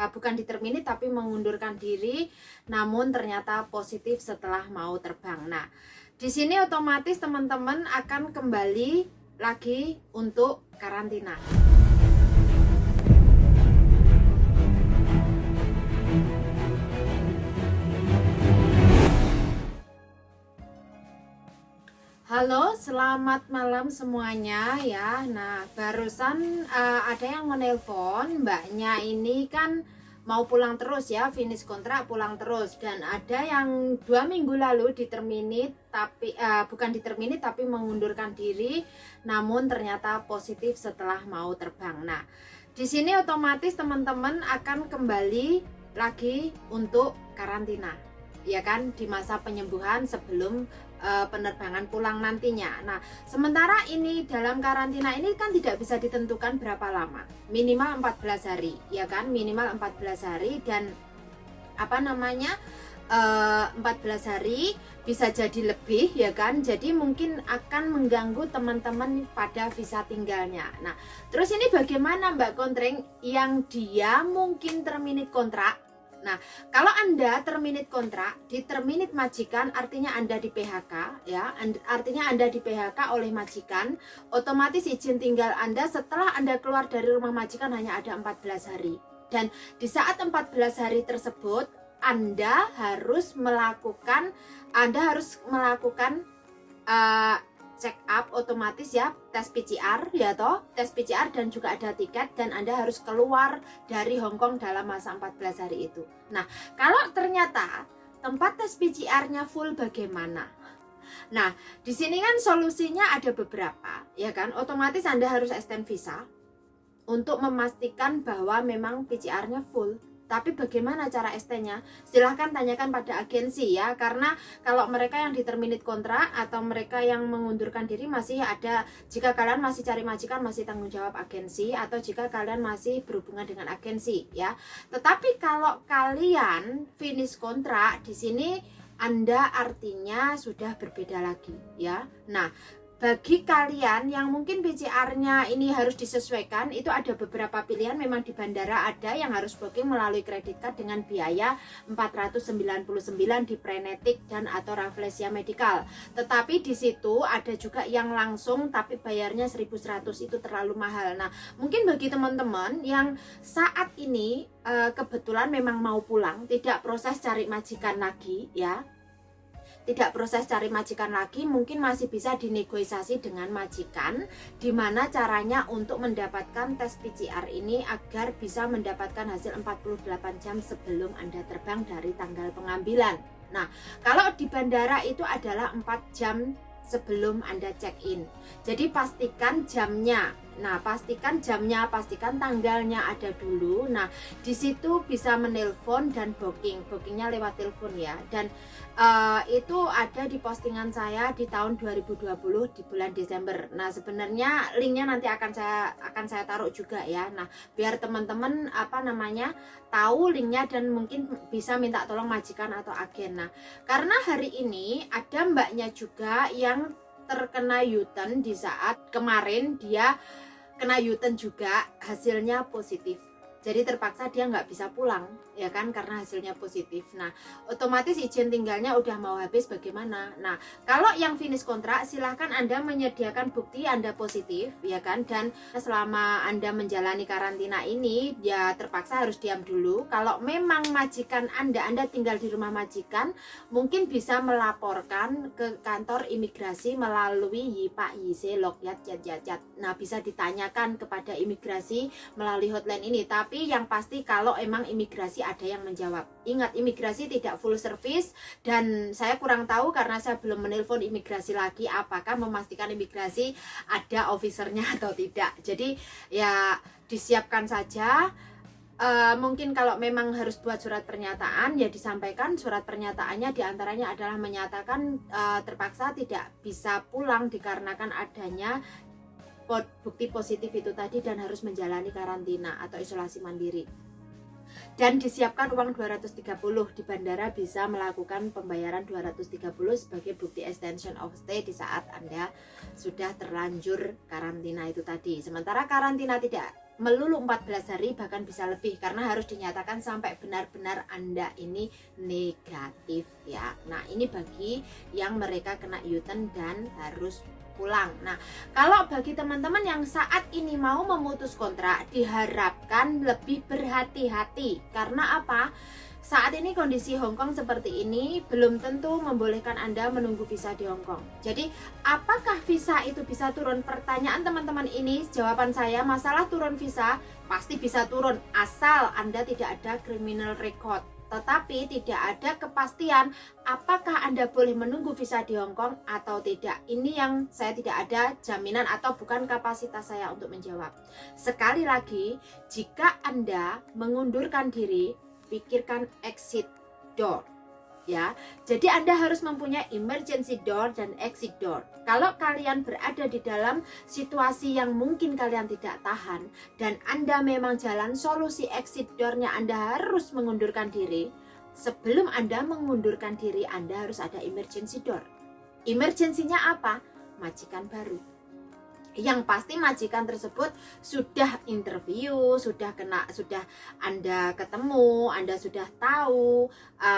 bukan diterminate tapi mengundurkan diri, namun ternyata positif setelah mau terbang. Nah, di sini otomatis teman-teman akan kembali lagi untuk karantina. Halo, selamat malam semuanya ya. Nah, barusan ada yang menelpon, mbaknya ini kan mau pulang terus ya, finish kontrak pulang terus, dan ada yang 2 minggu lalu diterminate tapi bukan diterminate tapi mengundurkan diri, namun ternyata positif setelah mau terbang. Nah, di sini otomatis teman-teman akan kembali lagi untuk karantina, ya kan, di masa penyembuhan sebelum penerbangan pulang nantinya. Nah, sementara ini dalam karantina ini kan tidak bisa ditentukan berapa lama, minimal 14 hari, ya kan, minimal 14 hari, dan 14 hari bisa jadi lebih, ya kan, jadi mungkin akan mengganggu teman-teman pada visa tinggalnya. Nah, terus ini bagaimana Mbak Kontreng yang dia mungkin terminate kontrak? Nah, kalau Anda terminate kontrak, diterminate majikan, artinya Anda di PHK ya, artinya Anda di PHK oleh majikan, otomatis izin tinggal Anda setelah Anda keluar dari rumah majikan hanya ada 14 hari. Dan di saat 14 hari tersebut, Anda harus melakukan check up otomatis ya, tes PCR ya toh, tes PCR, dan juga ada tiket, dan Anda harus keluar dari Hong Kong dalam masa 14 hari itu. Nah, kalau ternyata tempat tes PCR-nya full bagaimana? Nah, di sini kan solusinya ada beberapa, ya kan? Otomatis Anda harus extend visa untuk memastikan bahwa memang PCR-nya full. Tapi bagaimana cara ST-nya? Silahkan tanyakan pada agensi ya, karena kalau mereka yang diterminate kontrak atau mereka yang mengundurkan diri masih ada, jika kalian masih cari majikan masih tanggung jawab agensi, atau jika kalian masih berhubungan dengan agensi ya. Tetapi kalau kalian finish kontrak di sini, Anda artinya sudah berbeda lagi ya. Nah, bagi kalian yang mungkin PCR-nya ini harus disesuaikan, itu ada beberapa pilihan. Memang di bandara ada yang harus booking melalui kredit card dengan biaya 499 di Prenetic dan atau Rafflesia Medical. Tetapi di situ ada juga yang langsung tapi bayarnya 1.100, itu terlalu mahal. Nah, mungkin bagi teman-teman yang saat ini kebetulan memang mau pulang, tidak proses cari majikan lagi ya, tidak proses cari majikan lagi, mungkin masih bisa dinegosiasi dengan majikan, dimana caranya untuk mendapatkan tes PCR ini agar bisa mendapatkan hasil 48 jam sebelum Anda terbang dari tanggal pengambilan. Nah, kalau di bandara itu adalah 4 jam sebelum Anda check-in. Jadi pastikan jamnya. Nah, pastikan jamnya, pastikan tanggalnya ada dulu. Nah, di situ bisa menelpon dan booking. Bookingnya lewat telepon ya. Dan itu ada di postingan saya di tahun 2020 di bulan Desember. Nah, sebenarnya linknya nanti akan saya taruh juga ya. Nah, biar teman-teman tahu linknya dan mungkin bisa minta tolong majikan atau agen. Nah, karena hari ini ada mbaknya juga yang terkena U-turn di saat kemarin dia kena U-turn juga, hasilnya positif. Jadi terpaksa dia nggak bisa pulang, ya kan, karena hasilnya positif. Nah, otomatis izin tinggalnya udah mau habis, bagaimana? Nah, kalau yang finish kontrak, silahkan Anda menyediakan bukti Anda positif, ya kan, dan selama Anda menjalani karantina ini, ya terpaksa harus diam dulu. Kalau memang majikan Anda tinggal di rumah majikan, mungkin bisa melaporkan ke kantor imigrasi melalui YIPA, YISE, Lokyat, Yat. Nah, bisa ditanyakan kepada imigrasi melalui hotline ini. Tapi yang pasti kalau emang imigrasi ada yang menjawab. Ingat, imigrasi tidak full service, dan saya kurang tahu karena saya belum menelpon imigrasi lagi apakah memastikan imigrasi ada officernya atau tidak. Jadi ya disiapkan saja. Mungkin kalau memang harus buat surat pernyataan, ya disampaikan surat pernyataannya, diantaranya adalah menyatakan terpaksa tidak bisa pulang dikarenakan adanya bukti positif itu tadi dan harus menjalani karantina atau isolasi mandiri. Dan disiapkan uang 230 di bandara, bisa melakukan pembayaran 230 sebagai bukti extension of stay di saat Anda sudah terlanjur karantina itu tadi. Sementara karantina tidak melulu 14 hari bahkan bisa lebih, karena harus dinyatakan sampai benar-benar Anda ini negatif ya. Nah, ini bagi yang mereka kena U-turn dan harus pulang. Nah, kalau bagi teman-teman yang saat ini mau memutus kontrak, diharapkan lebih berhati-hati. Karena apa? Saat ini kondisi Hong Kong seperti ini belum tentu membolehkan Anda menunggu visa di Hong Kong. Jadi, apakah visa itu bisa turun? Pertanyaan teman-teman ini, jawaban saya, masalah turun visa pasti bisa turun asal Anda tidak ada criminal record. Tetapi tidak ada kepastian apakah Anda boleh menunggu visa di Hong Kong atau tidak. Ini yang saya tidak ada jaminan atau bukan kapasitas saya untuk menjawab. Sekali lagi, jika Anda mengundurkan diri, pikirkan exit door ya. Jadi Anda harus mempunyai emergency door dan exit door. Kalau kalian berada di dalam situasi yang mungkin kalian tidak tahan dan Anda memang jalan solusi exit door-nya, Anda harus mengundurkan diri. Sebelum Anda mengundurkan diri, Anda harus ada emergency door. Emergensinya apa? Majikan baru. Yang pasti majikan tersebut sudah interview, sudah Anda ketemu, Anda sudah tahu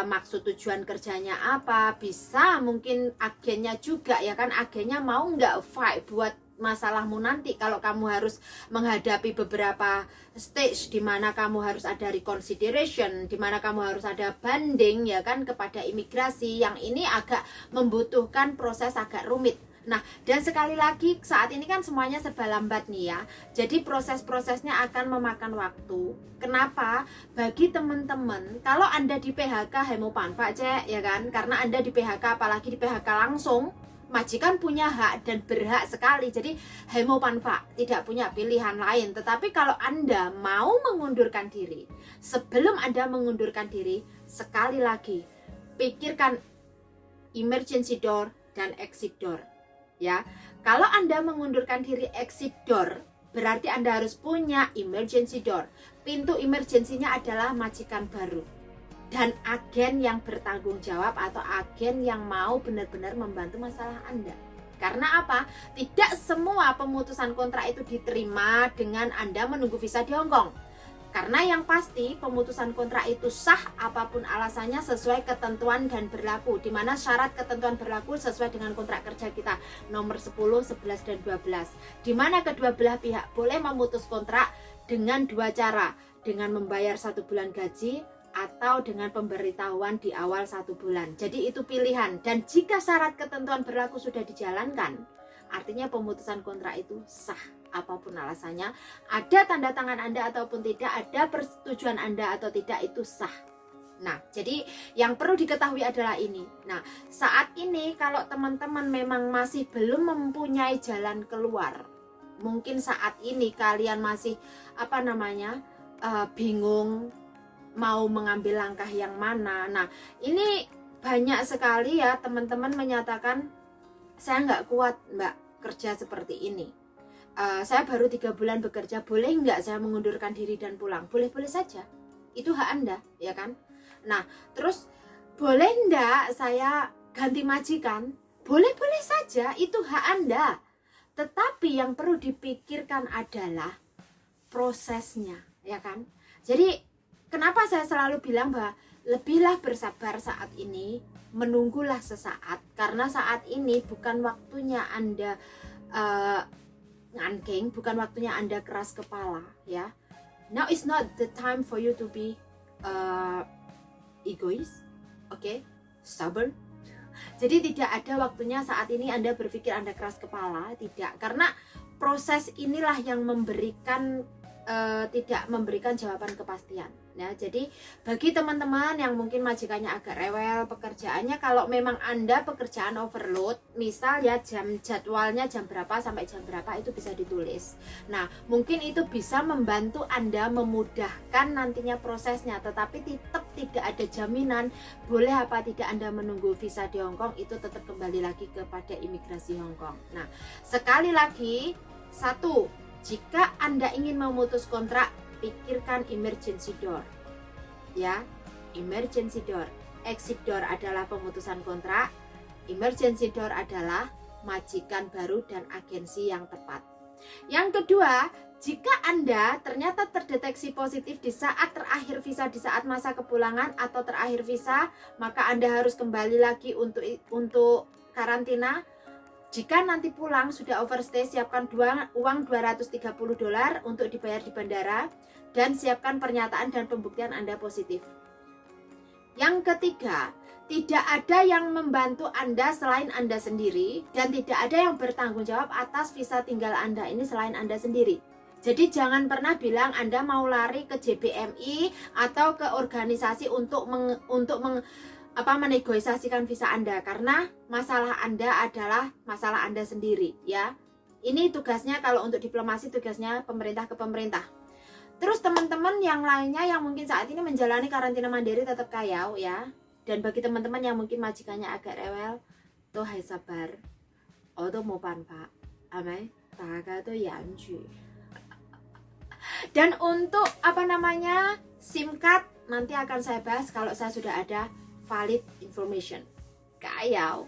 maksud tujuan kerjanya apa, bisa mungkin agennya juga ya kan, agennya mau nggak fight buat masalahmu nanti kalau kamu harus menghadapi beberapa stage di mana kamu harus ada reconsideration, di mana kamu harus ada banding ya kan kepada imigrasi, yang ini agak membutuhkan proses agak rumit. Nah, dan sekali lagi saat ini kan semuanya serba lambat nih ya. Jadi proses-prosesnya akan memakan waktu. Kenapa? Bagi teman-teman, kalau Anda di PHK hemo panfa cek ya kan, karena Anda di PHK, apalagi di PHK langsung, majikan punya hak dan berhak sekali. Jadi hemo panfa, tidak punya pilihan lain. Tetapi kalau Anda mau mengundurkan diri, sebelum Anda mengundurkan diri, sekali lagi pikirkan emergency door dan exit door. Ya, kalau Anda mengundurkan diri exit door, berarti Anda harus punya emergency door. Pintu emergensinya adalah majikan baru dan agen yang bertanggung jawab atau agen yang mau benar-benar membantu masalah Anda. Karena apa? Tidak semua pemutusan kontrak itu diterima dengan Anda menunggu visa di Hong Kong. Karena yang pasti pemutusan kontrak itu sah apapun alasannya sesuai ketentuan dan berlaku, di mana syarat ketentuan berlaku sesuai dengan kontrak kerja kita nomor 10, 11 dan 12, di mana kedua belah pihak boleh memutus kontrak dengan dua cara, dengan membayar 1 bulan gaji atau dengan pemberitahuan di awal 1 bulan. Jadi itu pilihan, dan jika syarat ketentuan berlaku sudah dijalankan, artinya pemutusan kontrak itu sah apapun alasannya, ada tanda tangan Anda ataupun tidak, ada persetujuan Anda atau tidak, itu sah. Nah, jadi yang perlu diketahui adalah ini. Nah, saat ini kalau teman-teman memang masih belum mempunyai jalan keluar, mungkin saat ini kalian masih bingung mau mengambil langkah yang mana. Nah, ini banyak sekali ya teman-teman menyatakan, saya nggak kuat Mbak kerja seperti ini. Saya baru 3 bulan bekerja, boleh nggak saya mengundurkan diri dan pulang? Boleh-boleh saja, itu hak Anda, ya kan? Nah, terus boleh nggak saya ganti majikan? Boleh-boleh saja, itu hak Anda. Tetapi yang perlu dipikirkan adalah prosesnya, ya kan? Jadi, kenapa saya selalu bilang bahwa lebihlah bersabar saat ini, menunggulah sesaat, karena saat ini bukan waktunya Anda ngangking, bukan waktunya Anda keras kepala ya. Now is not the time for you to be egois, okay? Stubborn. Jadi tidak ada waktunya saat ini Anda berpikir Anda keras kepala, tidak. Karena proses inilah yang tidak memberikan jawaban kepastian. Ya, jadi bagi teman-teman yang mungkin majikannya agak rewel pekerjaannya, kalau memang Anda pekerjaan overload, misal ya jadwalnya jam berapa sampai jam berapa, itu bisa ditulis. Nah, mungkin itu bisa membantu Anda memudahkan nantinya prosesnya, tetapi tetap tidak ada jaminan boleh apa tidak Anda menunggu visa di Hong Kong, itu tetap kembali lagi kepada imigrasi Hong Kong. Nah, sekali lagi, satu, jika Anda ingin memutus kontrak, pikirkan emergency door ya, emergency door. Exit door adalah pemutusan kontrak, emergency door adalah majikan baru dan agensi yang tepat. Yang kedua, Jika Anda ternyata terdeteksi positif di saat terakhir visa, di saat masa kepulangan atau terakhir visa, maka Anda harus kembali lagi untuk karantina. Jika nanti pulang sudah overstay, siapkan uang $230 untuk dibayar di bandara dan siapkan pernyataan dan pembuktian Anda positif. Yang ketiga, tidak ada yang membantu Anda selain Anda sendiri dan tidak ada yang bertanggung jawab atas visa tinggal Anda ini selain Anda sendiri. Jadi jangan pernah bilang Anda mau lari ke JBMI atau ke organisasi untuk menegosiasikan visa Anda, karena masalah Anda adalah masalah Anda sendiri ya. Ini tugasnya, kalau untuk diplomasi tugasnya pemerintah ke pemerintah. Terus teman-teman yang lainnya yang mungkin saat ini menjalani karantina mandiri tetap kayau ya. Dan bagi teman-teman yang mungkin majikannya agak rewel, tuh hai sabar. Odo mau banpa. Amai, taga tuh yanju. Dan untuk SIM card nanti akan saya bahas kalau saya sudah ada valid information. Kayau.